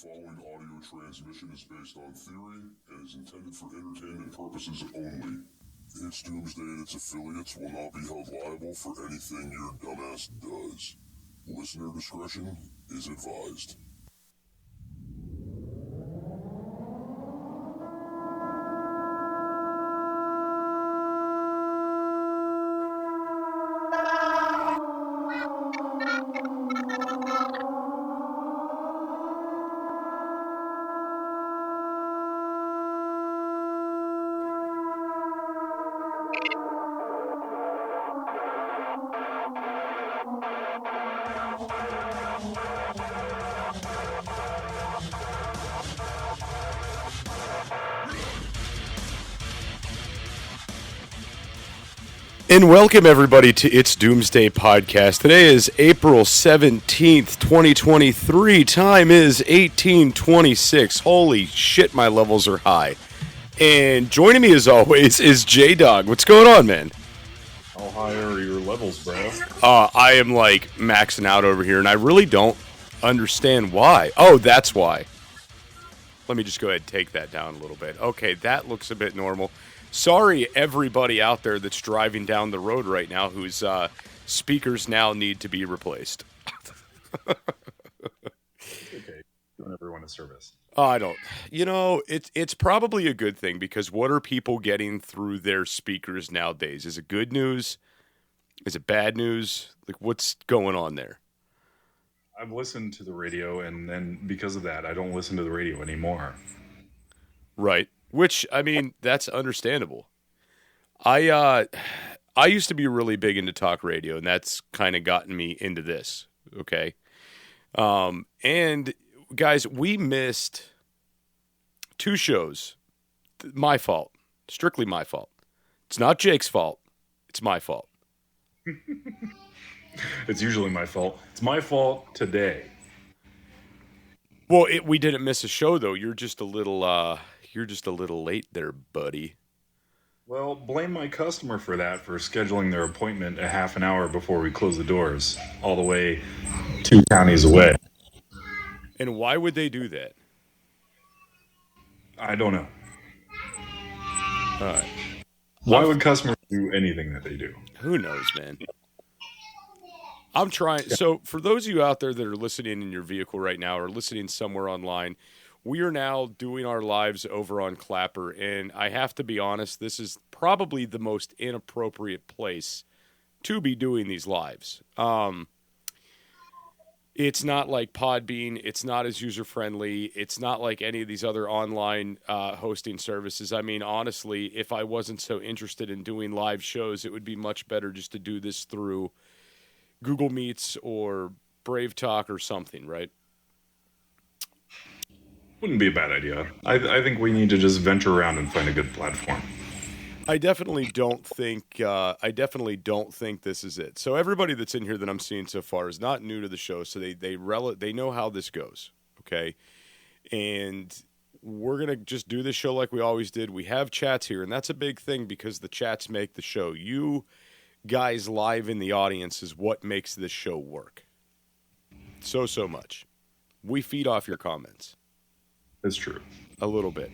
following audio transmission is based on theory and is intended for entertainment purposes only. It's Doomsday and its affiliates will not be held liable for anything your dumbass does. Listener discretion is advised. And welcome everybody to It's Doomsday Podcast. Today is April 17th, 2023. Time is 18:26. Holy shit, my levels are high. And joining me as always is J-Dog. What's going on, man? How high are your levels, bro? I am like maxing out over here and I really don't understand why. Oh, that's why. Let me just go ahead and take that down a little bit. Okay, that looks a bit normal. Sorry, everybody out there that's driving down the road right now whose speakers now need to be replaced. Okay, doing everyone a service. I don't. You know, it's probably a good thing because what are people getting through their speakers nowadays? Is it good news? Is it bad news? Like, what's going on there? I've listened to the radio, and then because of that, I don't listen to the radio anymore. Right. Which, I mean, that's understandable. I used to be really big into talk radio, and that's kind of gotten me into this, okay? And, guys, we missed 2 shows. My fault. Strictly my fault. It's not Jake's fault. It's my fault. It's usually my fault. It's my fault today. Well, we didn't miss a show, though. You're just a little late there, buddy. Well, blame my customer for that, for scheduling their appointment a half an hour before we close the doors, all the way 2 counties away. And why would they do that? I don't know. All right. Why would customers do anything that they do? Who knows, man? I'm trying. So for those of you out there that are listening in your vehicle right now or listening somewhere online, we are now doing our lives over on Clapper, and I have to be honest, this is probably the most inappropriate place to be doing these lives. It's not like Podbean. It's not as user-friendly. It's not like any of these other online hosting services. I mean, honestly, if I wasn't so interested in doing live shows, it would be much better just to do this through Google Meets or Brave Talk or something, right? Wouldn't be a bad idea. I think we need to just venture around and find a good platform. I definitely don't think this is it. So everybody that's in here that I'm seeing so far is not new to the show, so they know how this goes, okay? And we're going to just do this show like we always did. We have chats here, and that's a big thing because the chats make the show. You guys live in the audience is what makes this show work. So much. We feed off your comments. That's true. A little bit.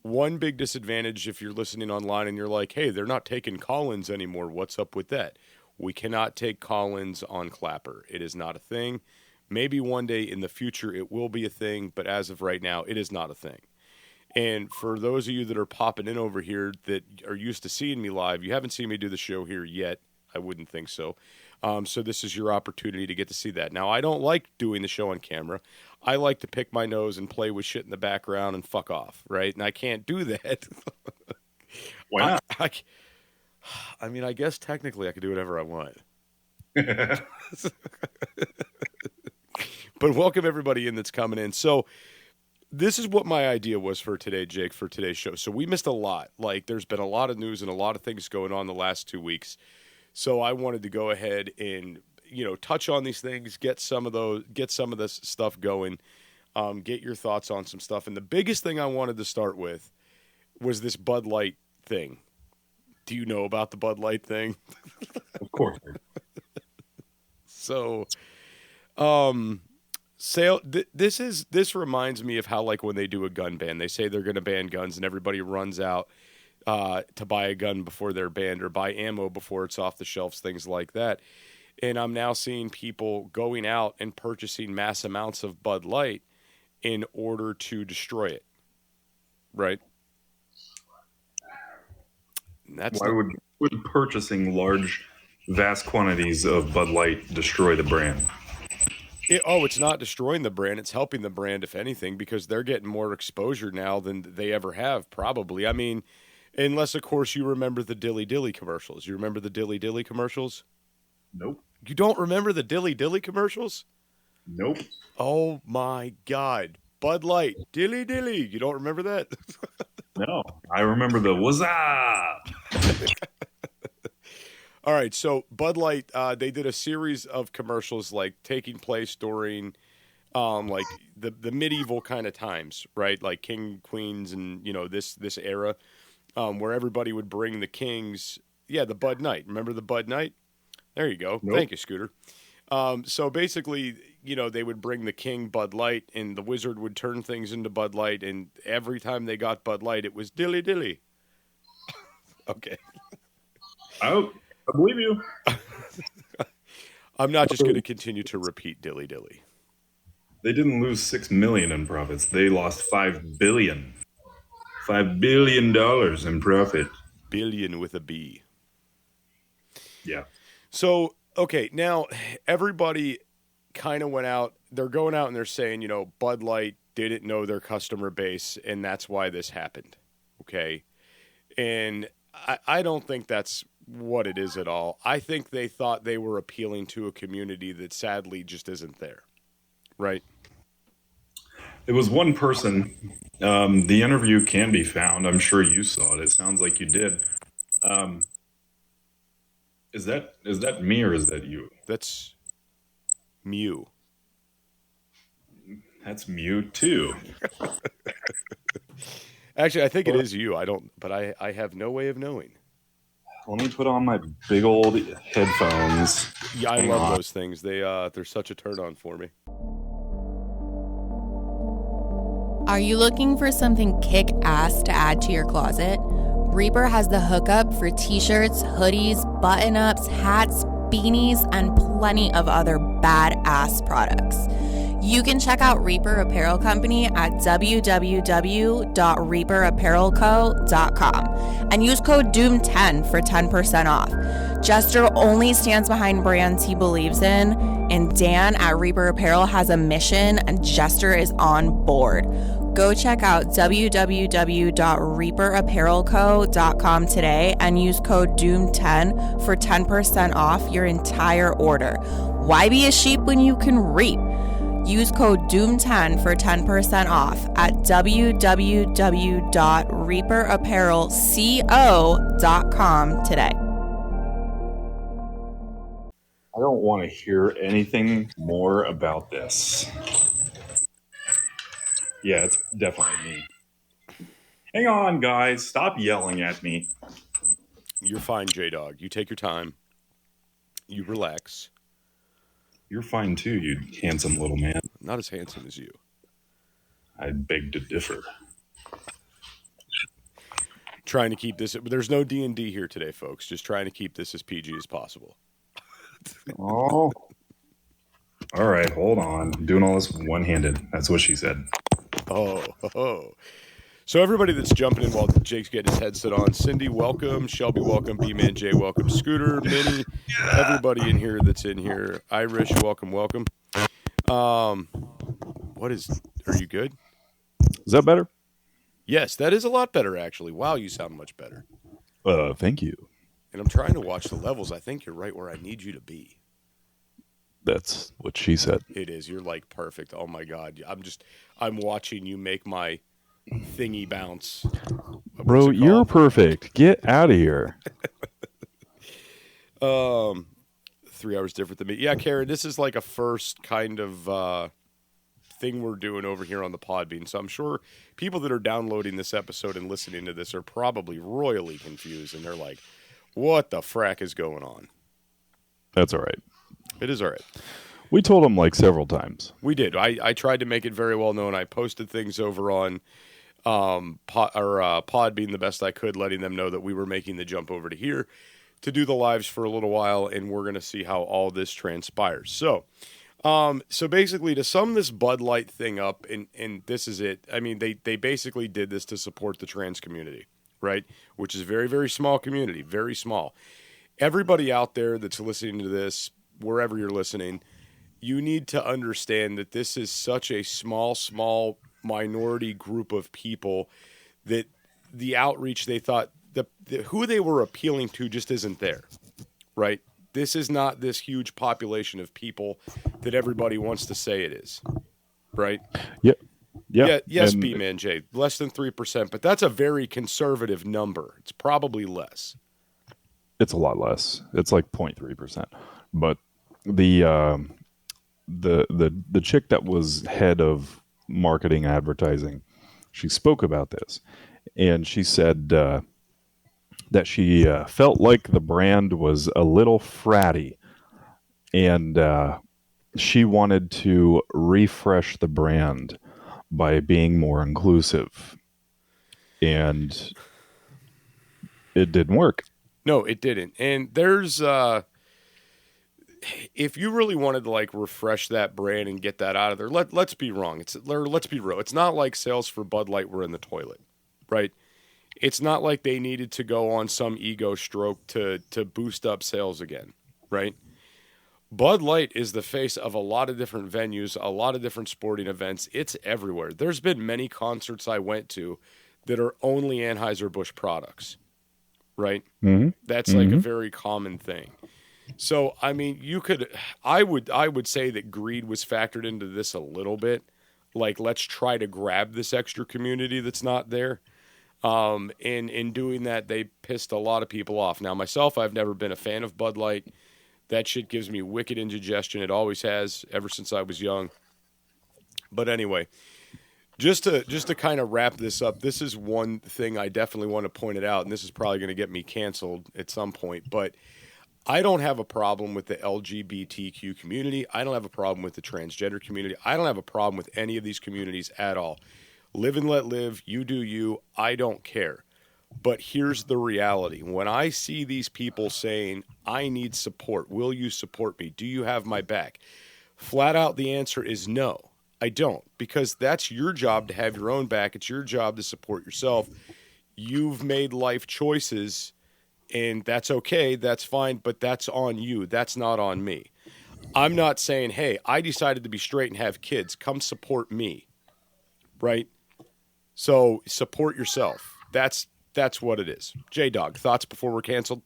One big disadvantage if you're listening online and you're like, hey, they're not taking call-ins anymore. What's up with that? We cannot take call-ins on Clapper. It is not a thing. Maybe one day in the future it will be a thing, but as of right now, it is not a thing. And for those of you that are popping in over here that are used to seeing me live, you haven't seen me do the show here yet. I wouldn't think so. So this is your opportunity to get to see that. Now, I don't like doing the show on camera. I like to pick my nose and play with shit in the background and fuck off, right? And I can't do that. Why not? I mean, I guess technically I could do whatever I want. But welcome everybody in that's coming in. So this is what my idea was for today, Jake, for today's show. So we missed a lot. Like, there's been a lot of news and a lot of things going on the last 2 weeks. So I wanted to go ahead and, touch on these things, get some of this stuff going, get your thoughts on some stuff. And the biggest thing I wanted to start with was this Bud Light thing. Do you know about the Bud Light thing? Of course. So This reminds me of how, like, when they do a gun ban, they say they're going to ban guns, and everybody runs out to buy a gun before they're banned, or buy ammo before it's off the shelves, things like that. And I'm now seeing people going out and purchasing mass amounts of Bud Light in order to destroy it. Right? And Why would purchasing large, vast quantities of Bud Light destroy the brand? It's not destroying the brand. It's helping the brand, if anything, because they're getting more exposure now than they ever have, probably. I mean, unless, of course, you remember the Dilly Dilly commercials. You remember the Dilly Dilly commercials? Nope. You don't remember the Dilly Dilly commercials? Nope. Oh, my God. Bud Light, Dilly Dilly. You don't remember that? No. I remember the Wazza! All right, so Bud Light, they did a series of commercials, like, taking place during, like, the medieval kind of times, right? Like king, queens, and, this era, where everybody would bring the kings. Yeah, the Bud Night. Remember the Bud Night? There you go. Nope. Thank you, Scooter. So basically, they would bring the king Bud Light, and the wizard would turn things into Bud Light, and every time they got Bud Light, it was Dilly Dilly. Okay. I believe you. I'm not just going to continue to repeat Dilly Dilly. They didn't lose $6 million in profits. They lost $5 billion. $5 billion in profit. Billion with a B. Yeah. So, okay, now everybody kind of went out. They're going out and they're saying, Bud Light didn't know their customer base, and that's why this happened. Okay? And I don't think that's what it is at all. I think they thought they were appealing to a community that sadly just isn't there. Right? It was one person. The interview can be found. I'm sure you saw it. It sounds like you did. Is that me or is that you? That's Mew. That's Mew too. Actually, I think it is you. But I have no way of knowing. Let me put on my big old headphones. Yeah, I love those things. They're such a turn on for me. Are you looking for something kick-ass to add to your closet? Reaper has the hookup for t-shirts, hoodies, button-ups, hats, beanies, and plenty of other badass products. You can check out Reaper Apparel Company at www.reaperapparelco.com and use code DOOM10 for 10% off. Jester only stands behind brands he believes in, and Dan at Reaper Apparel has a mission, and Jester is on board. Go check out www.reaperapparelco.com today and use code DOOM10 for 10% off your entire order. Why be a sheep when you can reap? Use code DOOM10 for 10% off at www.reaperapparelco.com today. I don't want to hear anything more about this. Yeah, it's definitely me. Hang on, guys. Stop yelling at me. You're fine, J-Dog. You take your time. You relax. You're fine too, you handsome little man. Not as handsome as you. I beg to differ. Trying to keep this... There's no D&D here today, folks. Just trying to keep this as PG as possible. Oh. All right, hold on. I'm doing all this one-handed. That's what she said. Oh. So everybody that's jumping in while Jake's getting his headset on, Cindy, welcome. Shelby, welcome. B-Man J, welcome. Scooter, Minnie, everybody in here that's in here. Irish, welcome. Are you good? Is that better? Yes, that is a lot better, actually. Wow, you sound much better. Thank you. And I'm trying to watch the levels. I think you're right where I need you to be. That's what she said. It is. You're like perfect. Oh my God. I'm watching you make my thingy bounce. Bro, you're perfect. Get out of here. 3 hours different than me. Yeah, Karen, this is like a first kind of thing we're doing over here on the Podbean. So I'm sure people that are downloading this episode and listening to this are probably royally confused. And they're like, what the frack is going on? That's all right. It is all right. We told them like several times. We did. I tried to make it very well known. I posted things over on Podbean the best I could, letting them know that we were making the jump over to here to do the lives for a little while, and we're going to see how all this transpires. So basically, to sum this Bud Light thing up, and this is it. I mean, they basically did this to support the trans community, right? Which is a very, very small community, very small. Everybody out there that's listening to this, wherever you're listening, you need to understand that this is such a small minority group of people that the outreach they thought, who they were appealing to just isn't there, right? This is not this huge population of people that everybody wants to say it is, right? Yep. Yeah. Yes, B-Man J, less than 3%, but that's a very conservative number. It's probably less. It's a lot less. It's like 0.3%. But the chick that was head of marketing advertising, she spoke about this, and she said that she felt like the brand was a little fratty, and she wanted to refresh the brand by being more inclusive, and it didn't work. No, it didn't. And there's if you really wanted to like refresh that brand and get that out of there, let's be wrong. Let's be real. It's not like sales for Bud Light were in the toilet, right? It's not like they needed to go on some ego stroke to boost up sales again, right? Bud Light is the face of a lot of different venues, a lot of different sporting events. It's everywhere. There's been many concerts I went to that are only Anheuser-Busch products, right? Mm-hmm. That's like a very common thing. So, I mean, I would say that greed was factored into this a little bit. Like, let's try to grab this extra community that's not there. And in doing that, they pissed a lot of people off. Now, myself, I've never been a fan of Bud Light. That shit gives me wicked indigestion. It always has, ever since I was young. But anyway, just to kind of wrap this up, this is one thing I definitely want to point it out, and this is probably going to get me canceled at some point, but I don't have a problem with the LGBTQ community. I don't have a problem with the transgender community. I don't have a problem with any of these communities at all. Live and let live. You do you. I don't care. But here's the reality. When I see these people saying, I need support, will you support me? Do you have my back? Flat out, the answer is no, I don't. Because that's your job to have your own back. It's your job to support yourself. You've made life choices, and that's okay. That's fine, but that's on you. That's not on me. I'm not saying, hey, I decided to be straight and have kids. Come support me, right? So support yourself. That's what it is. J-Dog, thoughts before we're canceled?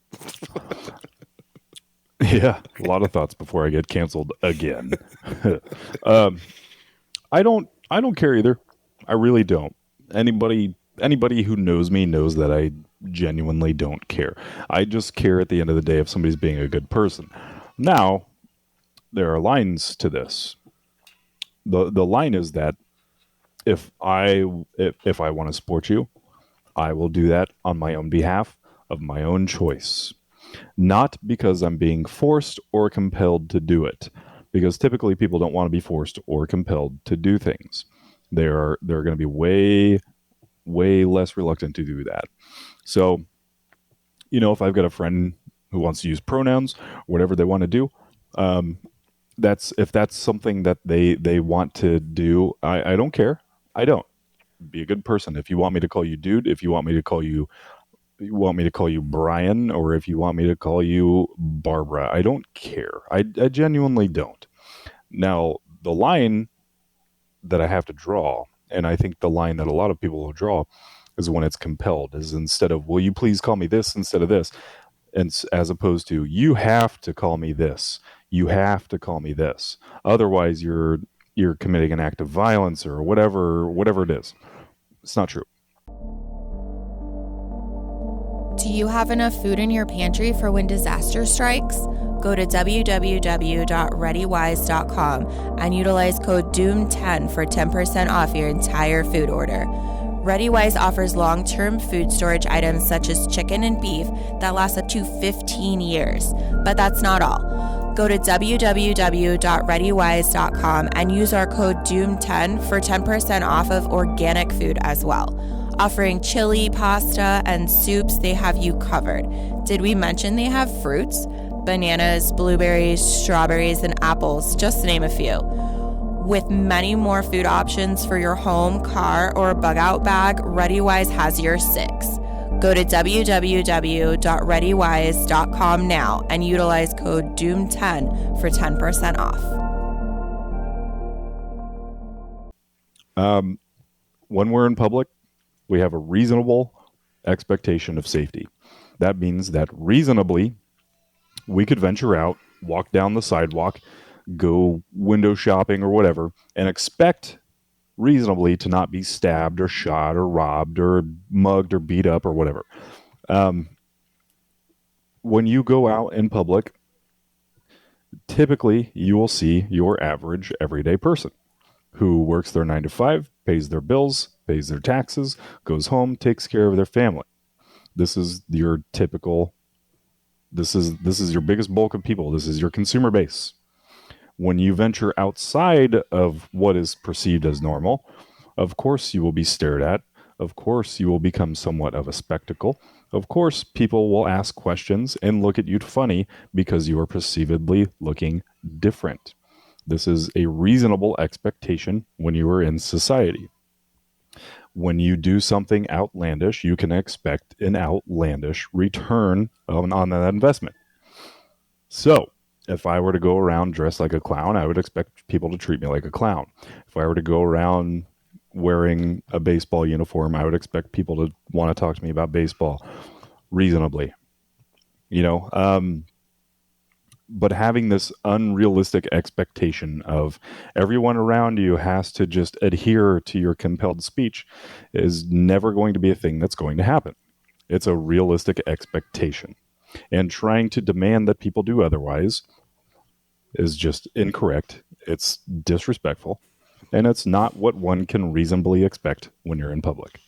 Yeah, a lot of thoughts before I get canceled again. I don't care either. I really don't. Anybody who knows me knows that I genuinely don't care. I just care at the end of the day if somebody's being a good person. Now, there are lines to this. The line is that if I want to support you, I will do that on my own behalf, of my own choice. Not because I'm being forced or compelled to do it. Because typically people don't want to be forced or compelled to do things. They're going to be way less reluctant to do that. So, if I've got a friend who wants to use pronouns, whatever they want to do, if that's something that they want to do, I don't care. I don't. Be a good person. If you want me to call you dude, if you want me to call you Brian, or if you want me to call you Barbara, I don't care. I genuinely don't. Now, the line that I have to draw, and I think the line that a lot of people will draw, is when it's compelled, is instead of, will you please call me this instead of this, and as opposed to, you have to call me this. You have to call me this. Otherwise, you're committing an act of violence or whatever it is. It's not true. Do you have enough food in your pantry for when disaster strikes? Go to www.readywise.com and utilize code DOOM10 for 10% off your entire food order. ReadyWise offers long-term food storage items such as chicken and beef that last up to 15 years. But that's not all. Go to www.readywise.com and use our code DOOM10 for 10% off of organic food as well. Offering chili, pasta, and soups, they have you covered. Did we mention they have fruits? Bananas, blueberries, strawberries, and apples, just to name a few. With many more food options for your home, car, or bug out bag, ReadyWise has your six. Go to www.readywise.com now and utilize code DOOM10 for 10% off. When we're in public, we have a reasonable expectation of safety. That means that reasonably, we could venture out, walk down the sidewalk, go window shopping or whatever, and expect reasonably to not be stabbed or shot or robbed or mugged or beat up or whatever. When you go out in public, typically you will see your average everyday person who works their 9 to 5, pays their bills, pays their taxes, goes home, takes care of their family. This is your typical, this is your biggest bulk of people. This is your consumer base. When you venture outside of what is perceived as normal, of course you will be stared at. Of course you will become somewhat of a spectacle. Of course people will ask questions and look at you funny because you are perceivedly looking different. This is a reasonable expectation when you are in society. When you do something outlandish, you can expect an outlandish return on that investment. So, if I were to go around dressed like a clown, I would expect people to treat me like a clown. If I were to go around wearing a baseball uniform, I would expect people to want to talk to me about baseball reasonably. But having this unrealistic expectation of everyone around you has to just adhere to your compelled speech is never going to be a thing that's going to happen. It's a realistic expectation. And trying to demand that people do otherwise is just incorrect. It's disrespectful. And it's not what one can reasonably expect when you're in public.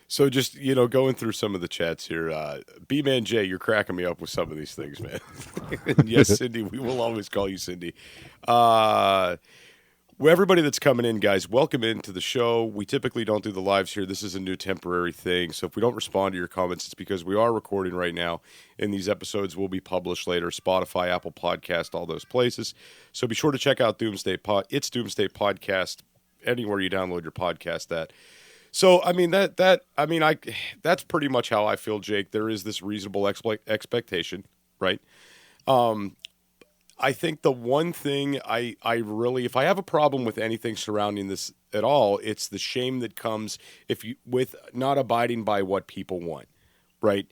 So just, going through some of the chats here, B-Man J, you're cracking me up with some of these things, man. Yes, Cindy, we will always call you Cindy. Everybody that's coming in, guys, welcome into the show. We typically don't do the lives here. This is a new temporary thing. So if we don't respond to your comments, it's because we are recording right now, and these episodes will be published later. Spotify, Apple Podcast, all those places. So be sure to check out Doomsday It's Doomsday Podcast anywhere you download your podcast at. So, that's pretty much how I feel, Jake. There is this reasonable expectation, right? I think the one thing I really, if I have a problem with anything surrounding this at all, it's the shame that comes with not abiding by what people want, right?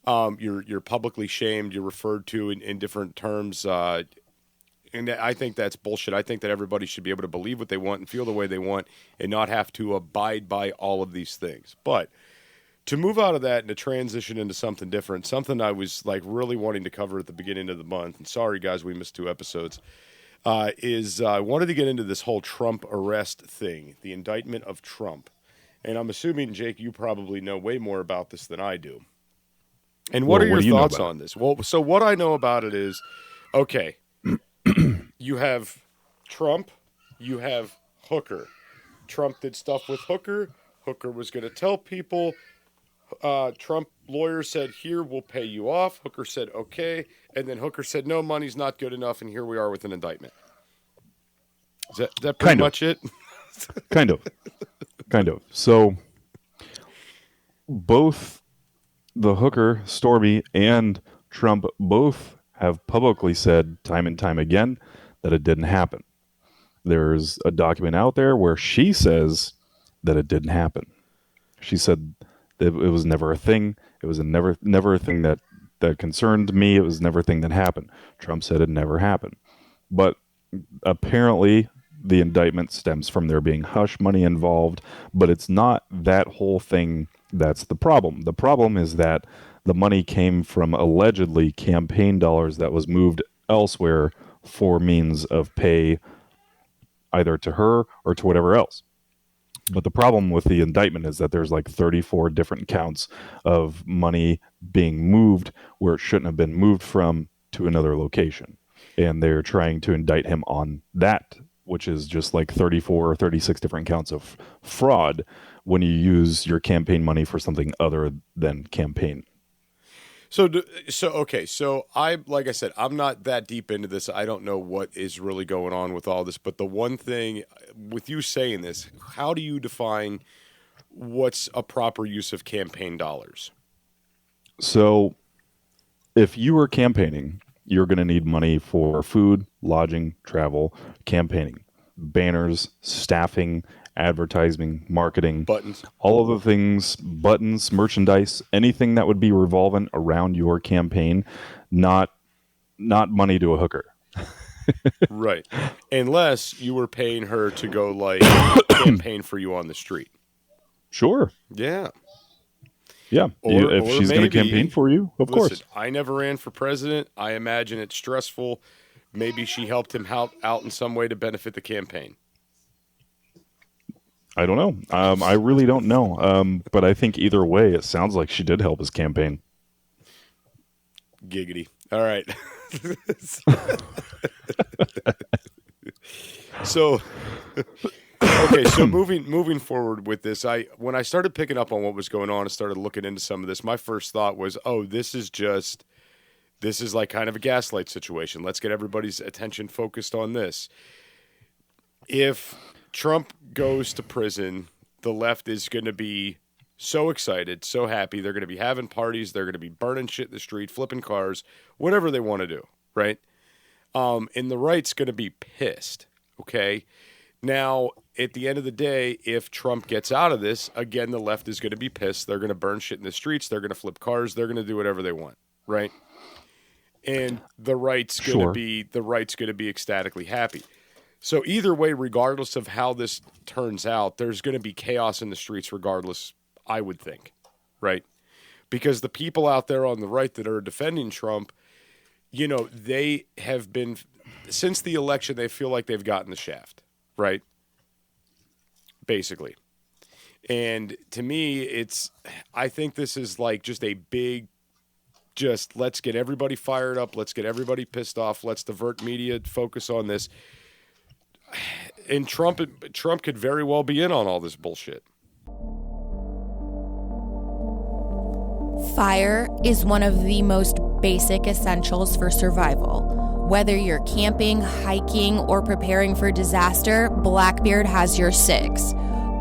You're publicly shamed. You're referred to in different terms, and I think that's bullshit. I think that everybody should be able to believe what they want and feel the way they want and not have to abide by all of these things. But to move out of that and to transition into something different, something I was really wanting to cover at the beginning of the month, and sorry guys, we missed 2 episodes, is I wanted to get into this whole Trump arrest thing, the indictment of Trump. And I'm assuming, Jake, you probably know way more about this than I do. And what are your thoughts on this? Well, so what I know about it is, okay, you have Trump, you have Hooker. Trump did stuff with Hooker. Hooker was going to tell people. Trump lawyer said, here, we'll pay you off. Hooker said, okay. And then Hooker said, no, money's not good enough. And here we are with an indictment. Is that pretty much it? Kind of. So both the Hooker, Stormy, and Trump both have publicly said time and time again that it didn't happen. There's a document out there where she says that it didn't happen. She said it was never a thing. It was never a thing that concerned me. It was never a thing that happened. Trump said it never happened. But apparently the indictment stems from there being hush money involved, but it's not that whole thing that's the problem. The problem is that the money came from allegedly campaign dollars that was moved elsewhere for means of pay either to her or to whatever else. But the problem with the indictment is that there's 34 different counts of money being moved where it shouldn't have been moved from to another location. and they're trying to indict him on that, which is just like 34 or 36 different counts of fraud when you use your campaign money for something other than campaign. So okay. So like I said, I'm not that deep into this. I don't know what is really going on with all this. But the one thing with you saying this, how do you define what's a proper use of campaign dollars? So if you are campaigning, you're going to need money for food, lodging, travel, campaigning, banners, staffing, advertising, marketing, Buttons, all of the things, buttons, merchandise, anything that would be revolving around your campaign, not money to a hooker. right? Unless you were paying her to go like campaign for you on the street. Sure. Yeah. Yeah. If she's going to campaign for you, of course. I never ran for president. I imagine it's stressful. Maybe she helped him out in some way to benefit the campaign. I don't know. I really don't know. But I think either way, it sounds like she did help his campaign. Giggity. All right. So, okay. So moving forward with this, when I started picking up on what was going on and started looking into some of this, my first thought was, oh, this is like kind of a gaslight situation. Let's get everybody's attention focused on this. If Trump goes to prison, the left is going to be so excited, so happy. They're going to be having parties. They're going to be burning shit in the street, flipping cars, whatever they want to do, right? And the right's going to be pissed, okay? Now, at the end of the day, if Trump gets out of this, again, the left is going to be pissed. They're going to burn shit in the streets. They're going to flip cars. They're going to do whatever they want, right? And the right's going to be ecstatically happy. So either way, regardless of how this turns out, there's going to be chaos in the streets regardless, I would think, right? Because the people out there on the right that are defending Trump, you know, they have been, since the election, they feel like they've gotten the shaft, right? Basically. And to me, I think this is like just a big, let's get everybody fired up. Let's get everybody pissed off. Let's divert media focus on this. And Trump could very well be in on all this bullshit. Fire is one of the most basic essentials for survival. Whether you're camping, hiking, or preparing for disaster, Blackbeard has your six.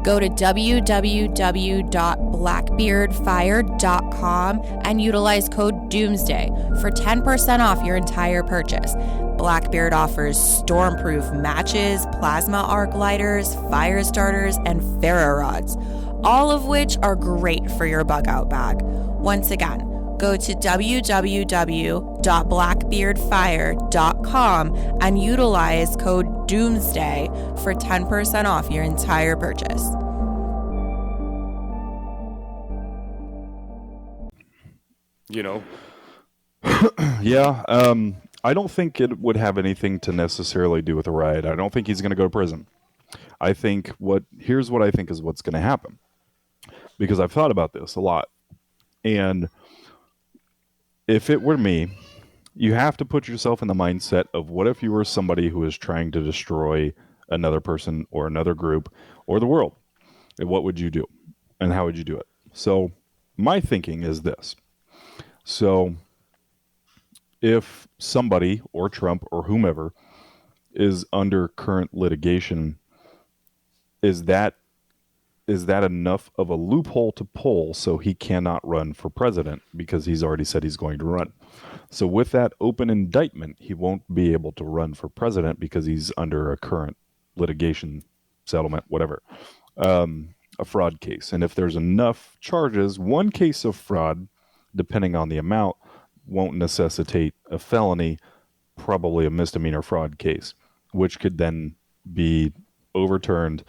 Go to www.blackbeardfire.com and utilize code DoomsDay for 10% off your entire purchase. Blackbeard offers stormproof matches, plasma arc lighters, fire starters, and ferro rods, all of which are great for your bug out bag. Once again, go to www.blackbeardfire.com and utilize code DOOMSDAY for 10% off your entire purchase. You know? Yeah, I don't think it would have anything to necessarily do with a riot. I don't think he's going to go to prison. I think here's what I think is what's going to happen. Because I've thought about this a lot. And if it were me, you have to put yourself in the mindset of what if you were somebody who is trying to destroy another person or another group or the world? And what would you do? And how would you do it? So my thinking is this. So if somebody or Trump or whomever is under current litigation, is that enough of a loophole to pull so he cannot run for president because he's already said he's going to run? So with that open indictment, he won't be able to run for president because he's under a current litigation settlement, whatever, a fraud case. And if there's enough charges, one case of fraud, depending on the amount, won't necessitate a felony, probably a misdemeanor fraud case, which could then be overturned,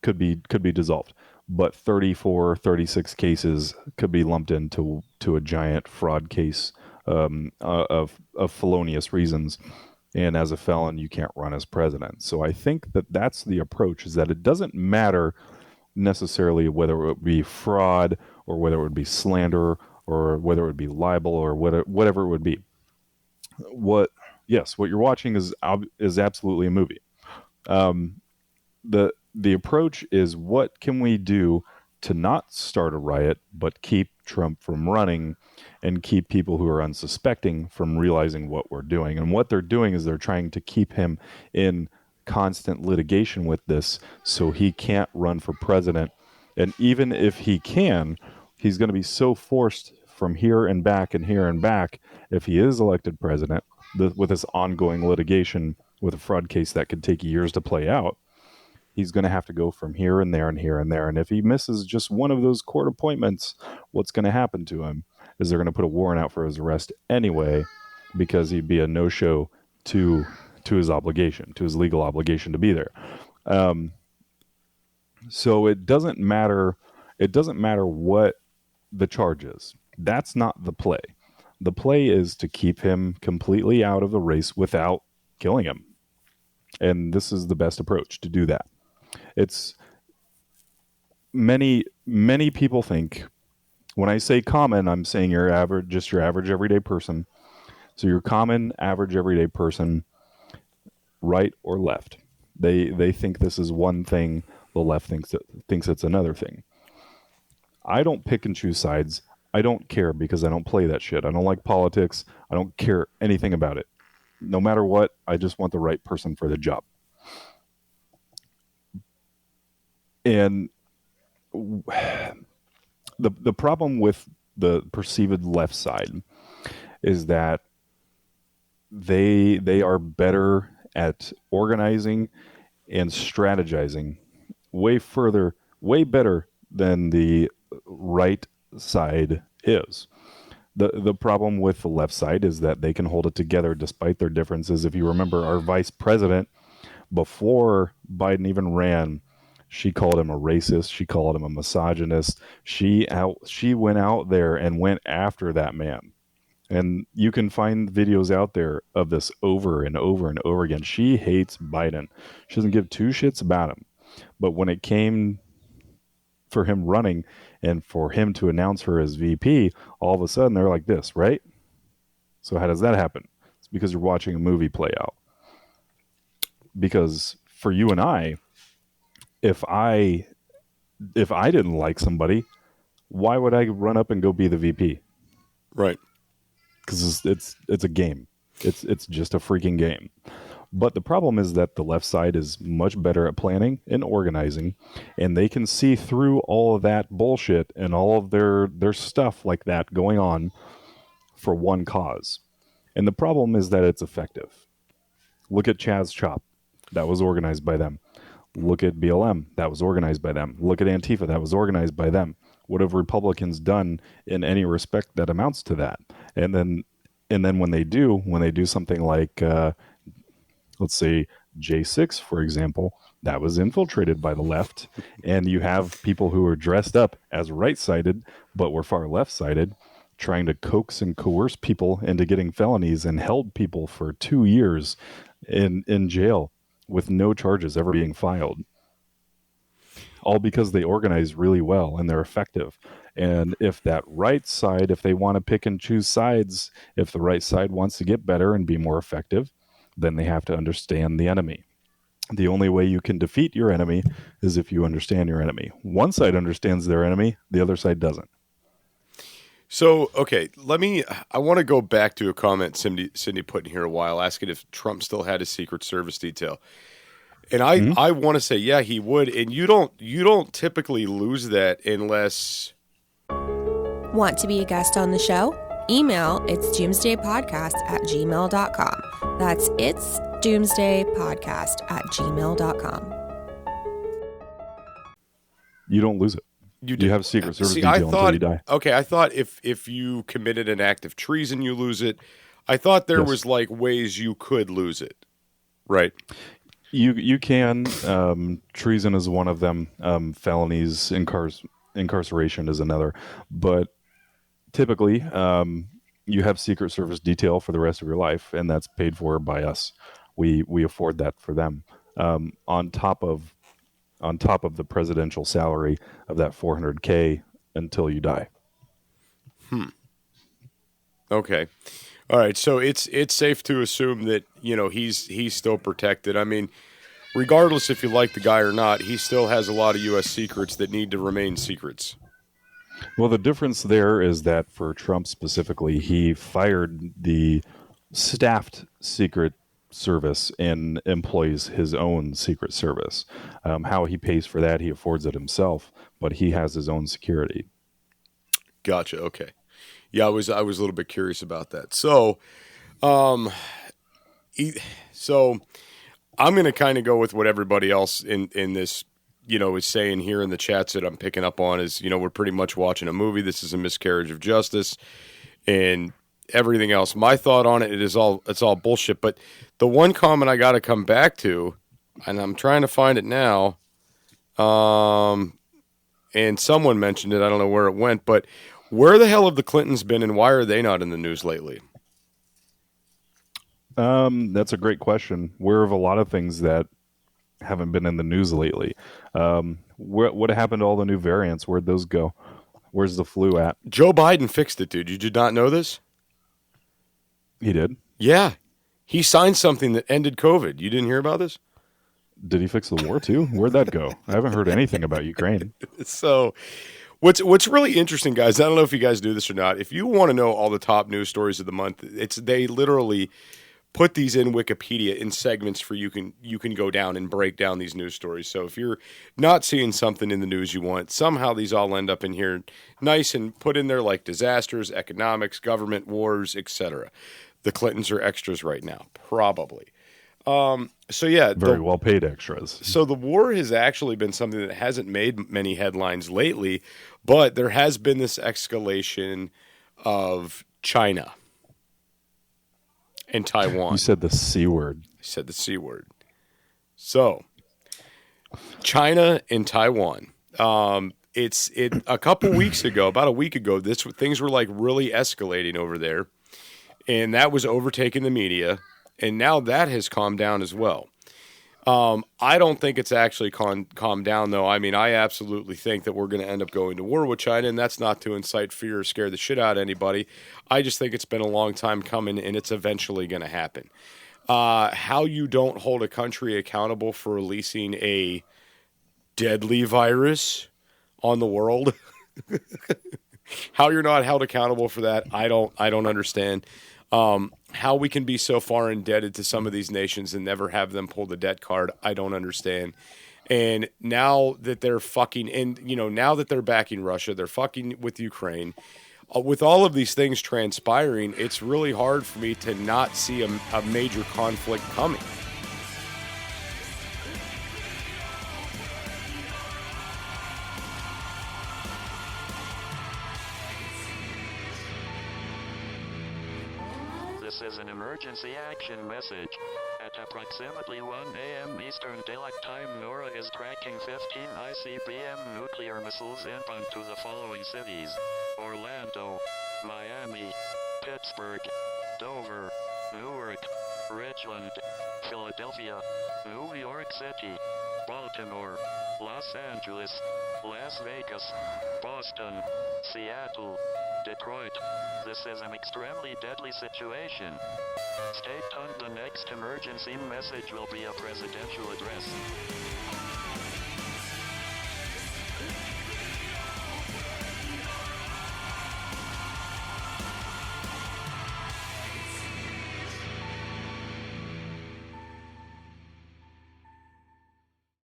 could be dissolved. But 34, 36 cases could be lumped into a giant fraud case of felonious reasons. And as a felon, you can't run as president. So I think that's the approach, is that it doesn't matter necessarily whether it would be fraud or whether it would be slander or whether it would be libel or whatever it would be. what you're watching is absolutely a movie. The approach is, what can we do to not start a riot but keep Trump from running and keep people who are unsuspecting from realizing what we're doing. And what they're doing is they're trying to keep him in constant litigation with this so he can't run for president. And even if he can, he's going to be so forced from here and back and here and back if he is elected president with this ongoing litigation with a fraud case that could take years to play out. He's going to have to go from here and there and here and there. And if he misses just one of those court appointments, what's going to happen to him is they're going to put a warrant out for his arrest anyway, because he'd be a no-show to his obligation, to his legal obligation to be there. So it doesn't matter. It doesn't matter what the charge is. That's not the play. The play is to keep him completely out of the race without killing him. And this is the best approach to do that. It's many people think, when I say common, I'm saying your average everyday person. So your common, average, everyday person, right or left. They think this is one thing. The left thinks it's another thing. I don't pick and choose sides. I don't care, because I don't play that shit. I don't like politics. I don't care anything about it. No matter what, I just want the right person for the job. And the problem with the perceived left side is that they are better at organizing and strategizing way better than the right side is. The problem with the left side is that they can hold it together despite their differences. If you remember, our vice president, before Biden even ran, she called him a racist. She called him a misogynist. She went out there and went after that man. And you can find videos out there of this over and over and over again. She hates Biden. She doesn't give two shits about him. But when it came for him running and for him to announce her as VP, all of a sudden they're like this, right? So how does that happen? It's because you're watching a movie play out. Because for you and I, if I didn't like somebody, why would I run up and go be the VP? Right. Because it's a game. It's just a freaking game. But the problem is that the left side is much better at planning and organizing, and they can see through all of that bullshit and all of their stuff like that going on for one cause. And the problem is that it's effective. Look at Chaz Chop. That was organized by them. Look at BLM. That was organized by them. Look at Antifa. That was organized by them. What have Republicans done in any respect that amounts to that? And then when they do something like, let's say J6, for example, that was infiltrated by the left, and you have people who are dressed up as right-sided but were far left-sided, trying to coax and coerce people into getting felonies, and held people for 2 years in jail with no charges ever being filed. All because they organize really well and they're effective. And if that right side, if they want to pick and choose sides, if the right side wants to get better and be more effective, then they have to understand the enemy. The only way you can defeat your enemy is if you understand your enemy. One side understands their enemy, the other side doesn't. So, okay, I want to go back to a comment Cindy put in here a while, asking if Trump still had a Secret Service detail. And I want to say, yeah, he would. And you don't typically lose that unless... Want to be a guest on the show? Email it's doomsdaypodcast@gmail.com. That's it's doomsdaypodcast@gmail.com. You don't lose it. You have a Secret Service detail until you die. Okay, I thought if you committed an act of treason, you lose it. I thought there was like ways you could lose it, right? You can. Treason is one of them. Felonies, incarceration is another. But typically, you have Secret Service detail for the rest of your life, and that's paid for by us. We afford that for them. On top of the presidential salary of that $400K until you die. Okay. All right, so it's safe to assume that, you know, he's still protected. I mean, regardless if you like the guy or not, he still has a lot of U.S. secrets that need to remain secrets. Well, the difference there is that for Trump specifically, he fired the staffed Secret Service and employs his own Secret Service. How he pays for that, he affords it himself, but he has his own security. Gotcha. Okay. Yeah, I was a little bit curious about that. So, so I'm going to kind of go with what everybody else in this, you know, is saying here in the chats that I'm picking up on is, you know, we're pretty much watching a movie. This is a miscarriage of justice and everything else. My thought on it's all bullshit. But the one comment I got to come back to, and I'm trying to find it now, and someone mentioned it. I don't know where it went, but where the hell have the Clintons been, and why are they not in the news lately? That's a great question. Where have a lot of things that haven't been in the news lately? What happened to all the new variants? Where'd those go? Where's the flu at? Joe Biden fixed it, dude. You did not know this? He did? Yeah. He signed something that ended COVID. You didn't hear about this? Did he fix the war too? Where'd that go? I haven't heard anything about Ukraine. So what's really interesting, guys, I don't know if you guys do this or not. If you want to know all the top news stories of the month, they literally put these in Wikipedia in segments for you can go down and break down these news stories. So if you're not seeing something in the news you want, somehow these all end up in here nice and put in there like disasters, economics, government, wars, etc. The Clintons are extras right now, probably. So yeah, very well paid extras. So the war has actually been something that hasn't made many headlines lately, but there has been this escalation of China and Taiwan. You said the C word. I said the C word. So China and Taiwan. A couple weeks ago, about a week ago, things were like really escalating over there, and that was overtaking the media. And now that has calmed down as well. I don't think it's actually calmed down, though. I mean, I absolutely think that we're going to end up going to war with China, and that's not to incite fear or scare the shit out of anybody. I just think it's been a long time coming, and it's eventually going to happen. How you don't hold a country accountable for releasing a deadly virus on the world, how you're not held accountable for that, I don't understand. How we can be so far indebted to some of these nations and never have them pull the debt card, I don't understand. And now that they're now that they're backing Russia, they're fucking with Ukraine. With all of these things transpiring, it's really hard for me to not see a major conflict coming. This is an emergency action message. At approximately 1 a.m. Eastern Daylight Time, NORAD is tracking 15 ICBM nuclear missiles inbound to the following cities: Orlando, Miami, Pittsburgh, Dover, Newark, Richland, Philadelphia, New York City, Baltimore, Los Angeles, Las Vegas, Boston, Seattle, Detroit. This is an extremely deadly situation. Stay tuned. The next emergency message will be a presidential address.